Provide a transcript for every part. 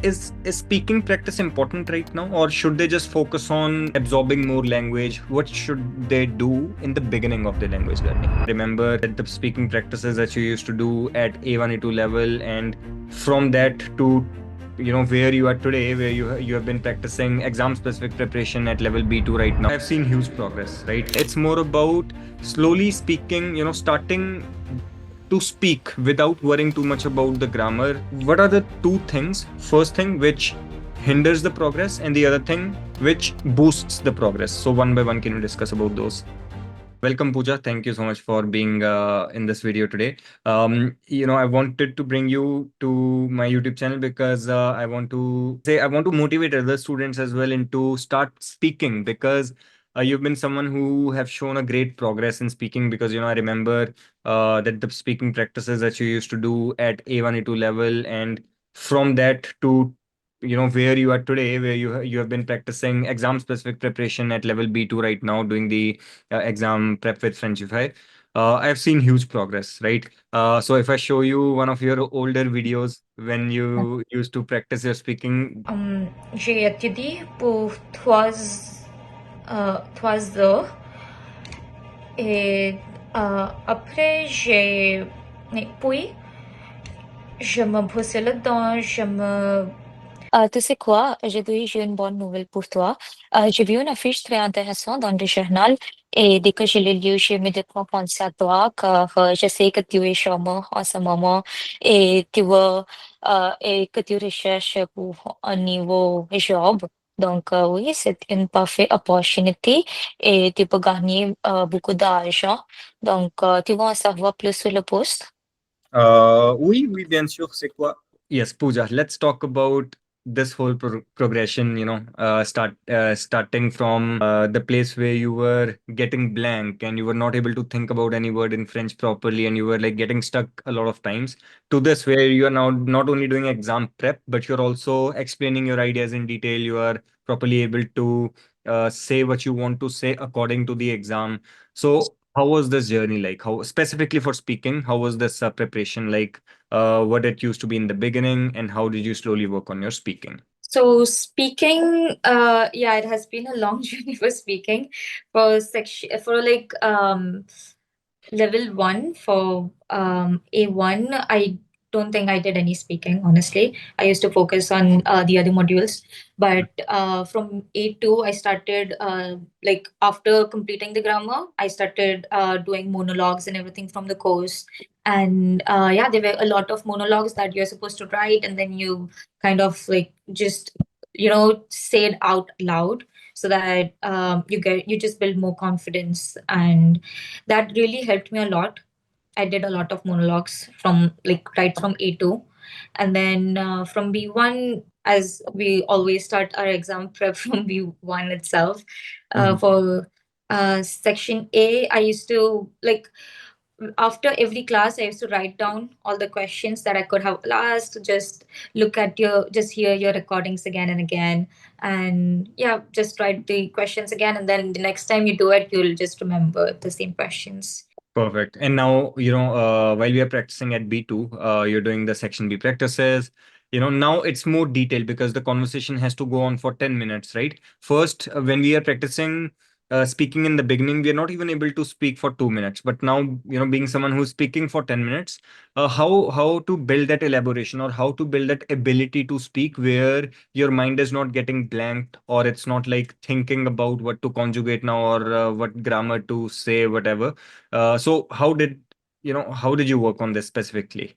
is speaking practice important right now, or should they just focus on absorbing more language? What should they do in the beginning of the language learning? Remember that the speaking practices that you used to do at A1 A2 level, and from that to where you are today, where you have been practicing exam specific preparation at level B2 right now. I've seen huge progress, right? It's more about slowly speaking, starting to speak without worrying too much about the grammar. What are the two things? First thing which hinders the progress, and the other thing which boosts the progress. So one by one, can you discuss about those? Welcome, Pooja. Thank you so much for being in this video today. I wanted to bring you to my YouTube channel because I want to motivate other students as well into start speaking, because you've been someone who have shown a great progress in speaking. Because I remember that the speaking practices that you used to do at A1 A2 level, and from that to where you are today, where you have been practicing exam specific preparation at level B2 right now, doing the exam prep with Frenchify. I've seen huge progress, right? So if I show you one of your older videos when you used to practice your speaking. J'ai étudié pour 3 heures et après puis je me bossais là-dedans, tu sais quoi, j'ai une bonne nouvelle pour toi. J'ai vu une affiche très intéressante dans le journal et dès que je l'ai lu, j'ai immédiatement pensé à toi car je sais que tu es chômeur en ce moment et et que tu recherches pour un nouveau job. Donc oui, c'est une parfaite opportunité et tu peux gagner beaucoup d'argent. Donc tu vas en savoir plus sur le poste. Oui, oui, bien sûr, c'est quoi? Yes, Pooja, let's talk about this whole progression, starting from the place where you were getting blank and you were not able to think about any word in French properly, and you were like getting stuck a lot of times, to this where you are now not only doing exam prep, but you're also explaining your ideas in detail. You are properly able to say what you want to say according to the exam. So how was this journey like? How specifically for speaking, how was this preparation like? What it used to be in the beginning, and how did you slowly work on your speaking? So speaking, yeah, it has been a long journey for speaking. For level one for A1, I don't think I did any speaking, honestly. I used to focus on the other modules. But from A2, I started, after completing the grammar, I started doing monologues and everything from the course. And yeah, there were a lot of monologues that you're supposed to write, and then you kind of like just, say it out loud so that you just build more confidence, and that really helped me a lot. I did a lot of monologues from right from A2, and then from B1, as we always start our exam prep from B1 itself. Mhm. For section A, I used to after every class, I used to write down all the questions that I could have asked. Just hear your recordings again and again, and yeah, just write the questions again, and then the next time you do it, you'll just remember the same questions. Perfect. And now, while we are practicing at B2, you're doing the section B practices. Now it's more detailed because the conversation has to go on for 10 minutes, right? First, when we are practicing speaking in the beginning, we are not even able to speak for 2 minutes. But now, being someone who's speaking for 10 minutes, how to build that elaboration, or how to build that ability to speak where your mind is not getting blanked, or it's not like thinking about what to conjugate now, or what grammar to say, whatever. So how did you work on this specifically?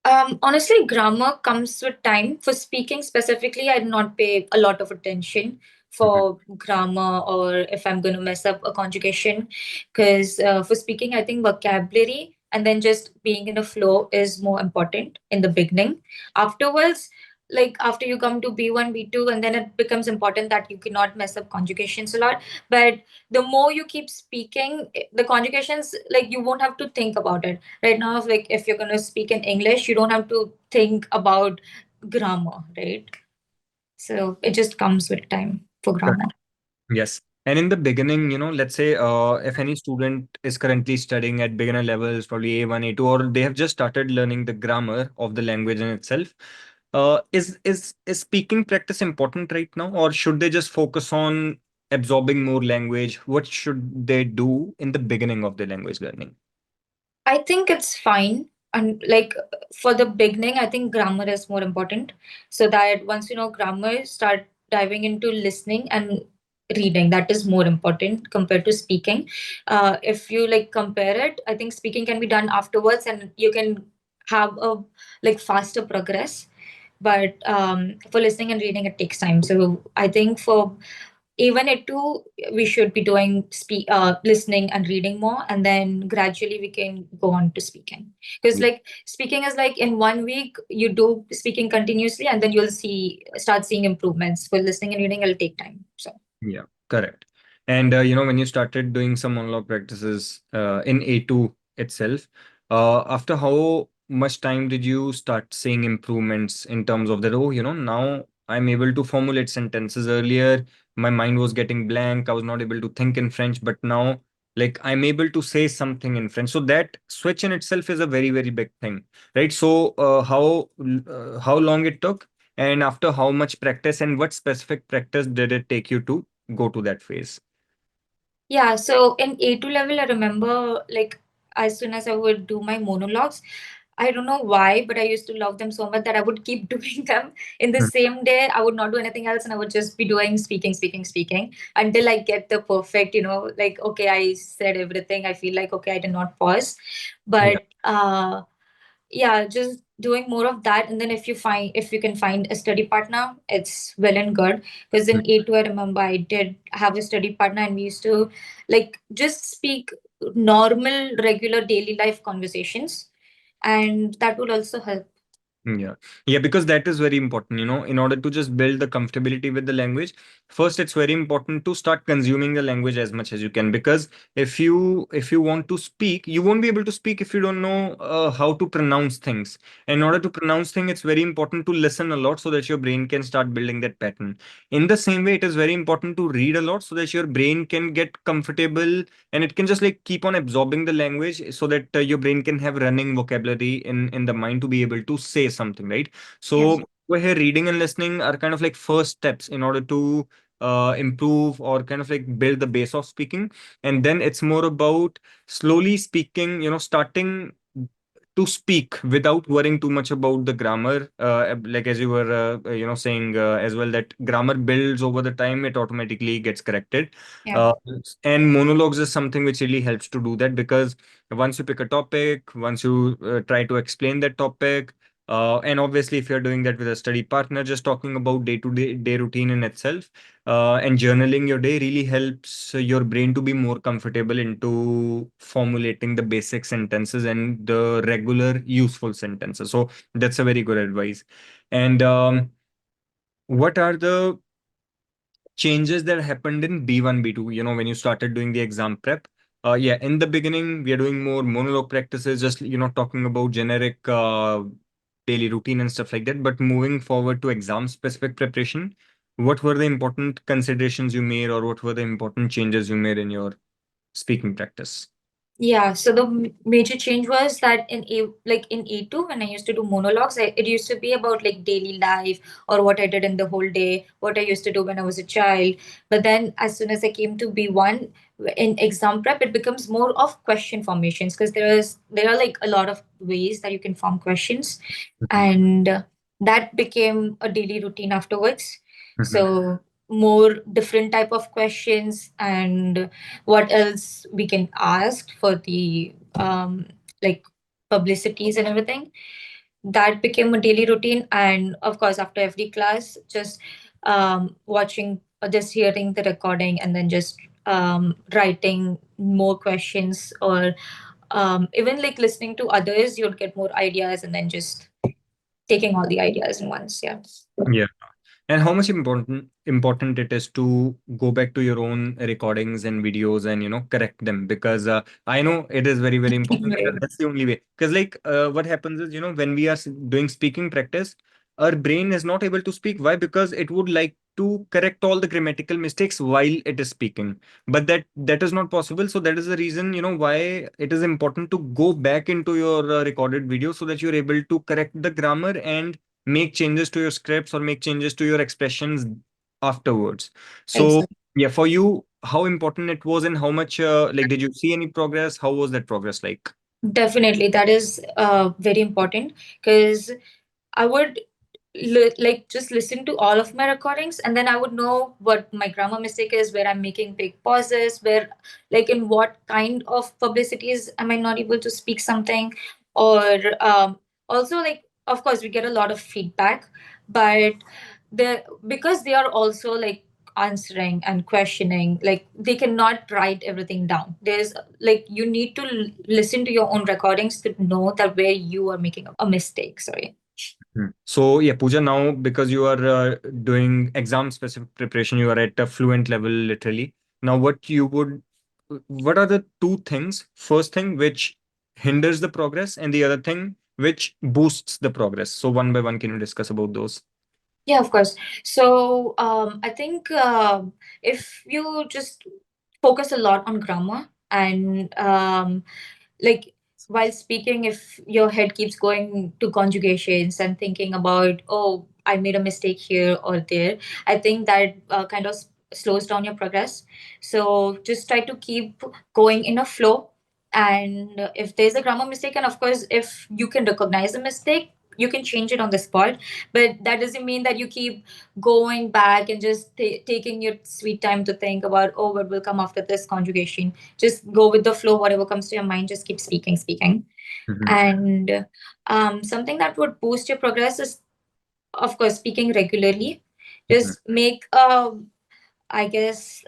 Honestly, grammar comes with time. For speaking specifically, I do not pay a lot of attention Mhm. for grammar or if I'm going to mess up a conjugation. Because for speaking, I think vocabulary and then just being in a flow is more important in the beginning. Afterwards, after you come to B1, B2, and then it becomes important that you cannot mess up conjugations a lot. But the more you keep speaking, the conjugations, you won't have to think about it right now. If you're going to speak in English, you don't have to think about grammar, right? So it just comes with time for Correct. grammar. Yes. And in the beginning, let's say if any student is currently studying at beginner levels, probably A1, A2, or they have just started learning the grammar of the language in itself. Is speaking practice important right now, or should they just focus on absorbing more language? What should they do in the beginning of the language learning? I think it's fine. And like for the beginning, I think grammar is more important. So that once you know grammar, start diving into listening and reading. That is more important compared to speaking. If you like compare it, I think speaking can be done afterwards and you can have a like faster progress. But for listening and reading, it takes time. So I think for even at two, we should be doing listening and reading more, and then gradually we can go on to speaking. Because like speaking is like in 1 week you do speaking continuously, and then you'll start seeing improvements. For listening and reading, it'll take time. So Yeah, correct. And when you started doing some monologue practices in A2 itself, after how much time did you start seeing improvements in terms of that? Oh, now I'm able to formulate sentences. Earlier, my mind was getting blank. I was not able to think in French, but now, like, I'm able to say something in French. So that switch in itself is a very, very big thing, right? So, how long it took? And after how much practice and what specific practice did it take you to go to that phase? yeah, so in A2 level, I remember like as soon as I would do my monologues, I don't know why, but I used to love them so much that I would keep doing them in the Hmm. same day. I would not do anything else and I would just be doing speaking, speaking, speaking until I get the perfect, like, okay, I said everything. I feel like, okay, I did not pause. Yeah. But yeah, just doing more of that. And then if you can find a study partner, it's well and good. Because in A2, I remember I did have a study partner and we used to like just speak normal, regular daily life conversations. And that would also help. Yeah. Yeah, because that is very important, in order to just build the comfortability with the language. First, it's very important to start consuming the language as much as you can, because if you want to speak, you won't be able to speak if you don't know how to pronounce things. In order to pronounce things, it's very important to listen a lot so that your brain can start building that pattern. In the same way, it is very important to read a lot so that your brain can get comfortable and it can just like keep on absorbing the language so that your brain can have running vocabulary in the mind to be able to say something, right? So Yes. over here, reading and listening are kind of like first steps in order to improve or kind of like build the base of speaking. And then it's more about slowly speaking, starting to speak without worrying too much about the grammar, like as you were saying as well, that grammar builds over the time, it automatically gets corrected. Yeah. uh, and monologues is something which really helps to do that, because once you pick a topic, once you try to explain that topic, and obviously if you're doing that with a study partner, just talking about day routine in itself, and journaling your day really helps your brain to be more comfortable into formulating the basic sentences and the regular useful sentences. So that's a very good advice. And what are the changes that happened in B1, B2, when you started doing the exam prep? Yeah, in the beginning, we are doing more monologue practices, just, talking about generic daily routine and stuff like that. But moving forward to exam specific preparation, what were the important considerations you made, or what were the important changes you made in your speaking practice? Yeah, so the major change was that in A2 when I used to do monologues, it used to be about like daily life or what I did in the whole day, what I used to do when I was a child. But then as soon as I came to B1 in exam prep, it becomes more of question formations because there are like a lot of ways that you can form questions, Mhm. and that became a daily routine afterwards. Mhm. So more different type of questions and what else we can ask for the like publicities and everything. That became a daily routine, and of course after every class just watching or just hearing the recording and then just writing more questions, or even like listening to others, you'd get more ideas and then just taking all the ideas in once. Yeah. Yeah. And how much important it is to go back to your own recordings and videos and correct them, because I know it is very, very important, because Right. that's the only way. Because like what happens is, when we are doing speaking practice, our brain is not able to speak. Why? Because it would like to correct all the grammatical mistakes while it is speaking, but that is not possible. So that is the reason, why it is important to go back into your recorded video so that you're able to correct the grammar and make changes to your scripts or make changes to your expressions afterwards. So Exactly. yeah, for you, how important it was and how much like did you see any progress? How was that progress like? Definitely, that is very important because I would like just listen to all of my recordings, and then I would know what my grammar mistake is, where I'm making big pauses, where like in what kind of publicities am I not able to speak something, or also like of course we get a lot of feedback, but because they are also like answering and questioning, like they cannot write everything down. There's like you need to listen to your own recordings to know that where you are making a mistake. Sorry. So yeah, Pooja, now because you are doing exam specific preparation, you are at a fluent level literally. Now, what are the two things? First thing which hinders the progress, and the other thing which boosts the progress. So one by one, can you discuss about those? Yeah, of course. So I think if you just focus a lot on grammar and like while speaking, if your head keeps going to conjugations and thinking about, oh, I made a mistake here or there, I think that kind of slows down your progress. So just try to keep going in a flow. And if there's a grammar mistake, and of course, if you can recognize a mistake, you can change it on the spot, but that doesn't mean that you keep going back and just taking your sweet time to think about, oh, what will come after this conjugation. Just go with the flow, whatever comes to your mind, just keep speaking. Mhm, And something that would boost your progress is, of course, speaking regularly. mhm, Just make I guess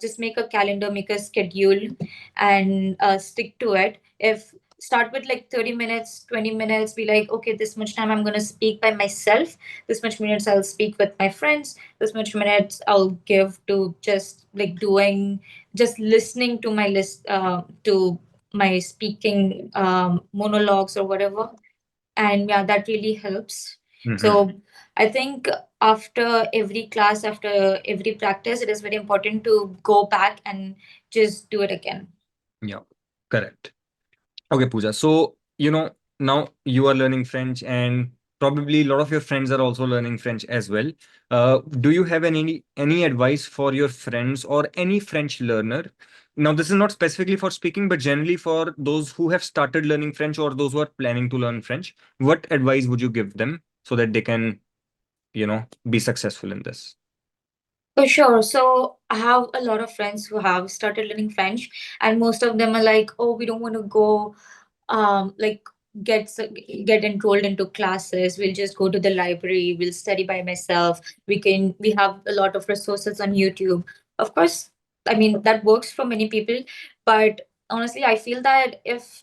just make a calendar, make a schedule, and stick to it. If start with like 30 minutes, 20 minutes, be like, okay, this much time I'm going to speak by myself, this much minutes I'll speak with my friends, this much minutes I'll give to just like doing, just listening to my list, to my speaking monologues or whatever. And yeah, that really helps. mhm. So I think after every class, after every practice, it is very important to go back and just do it again. Yeah, correct. Okay, Pooja. So, now you are learning French, and probably a lot of your friends are also learning French as well. Do you have any advice for your friends or any French learner? Now, this is not specifically for speaking, but generally for those who have started learning French or those who are planning to learn French. What advice would you give them so that they can, be successful in this? For sure. So I have a lot of friends who have started learning French, and most of them are like, "Oh, we don't want to go like get enrolled into classes. We'll just go to the library, we'll study by myself. We have a lot of resources on YouTube." Of course, I mean that works for many people, but honestly I feel that if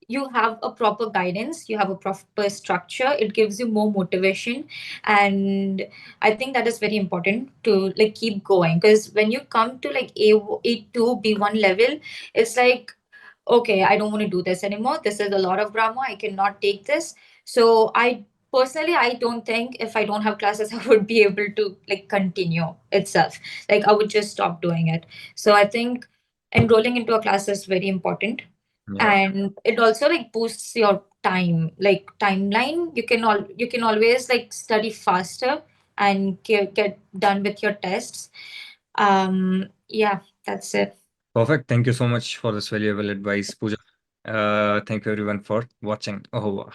you have a proper guidance, you have a proper structure, it gives you more motivation. And I think that is very important to like keep going, because when you come to like A2 B1 level, it's like, okay, I don't want to do this anymore. This is a lot of grammar. I cannot take this. So I personally, I don't think if I don't have classes, I would be able to like continue itself. Like I would just stop doing it. So I think enrolling into a class is very important. Yeah. And it also like boosts your time, like timeline. You can always like study faster and get done with your tests. Yeah, that's it. Perfect. Thank you so much for this valuable advice, Pooja. Thank you everyone for watching. Oh, wow.